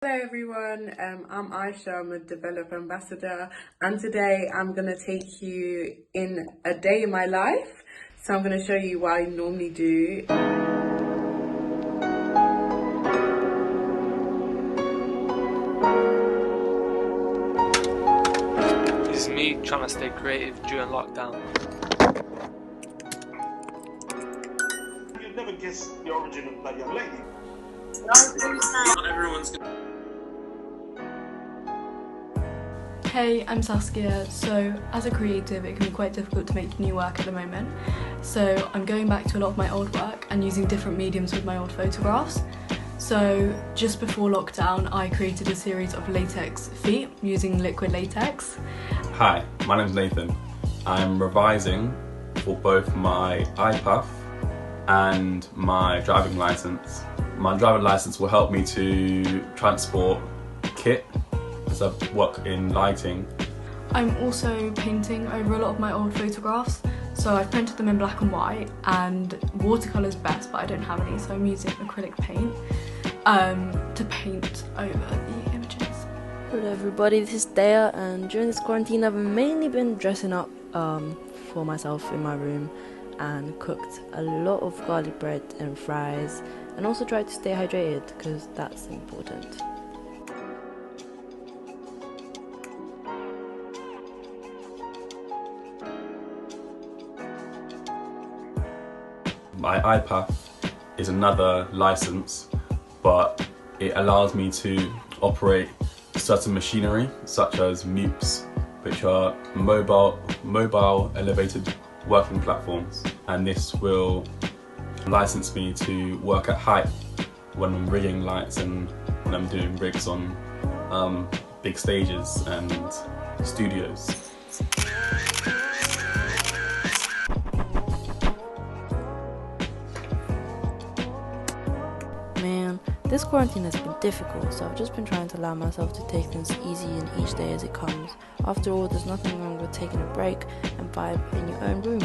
Hello everyone, I'm Aisha, I'm a developer ambassador, and today I'm going to take you in a day in my life. So I'm going to show you what I normally do. This is me trying to stay creative during lockdown. You'd never guess the origin of that young lady. Not everyone's gonna... Hey, I'm Saskia. So as a creative it can be quite difficult to make new work at the moment. So I'm going back to a lot of my old work and using different mediums with my old photographs. So just before lockdown I created a series of latex feet using liquid latex. Hi, my name's Nathan. I'm revising for both my iPath and my driving licence. My driving licence will help me to transport kit because I work in lighting. I'm also painting over a lot of my old photographs, so I've printed them in black and white, and watercolour's best but I don't have any, so I'm using acrylic paint to paint over the images. Hello everybody, this is Dea, and during this quarantine I've mainly been dressing up for myself in my room and cooked a lot of garlic bread and fries, and also tried to stay hydrated because that's important. My iPath is another licence, but it allows me to operate certain machinery such as MUPs, which are mobile elevated working platforms, and this will license me to work at height when I'm rigging lights and when I'm doing rigs on big stages and studios. Man, this quarantine has been difficult, so I've just been trying to allow myself to take things easy and each day as it comes. After all, there's nothing wrong with taking a break and vibe in your own room.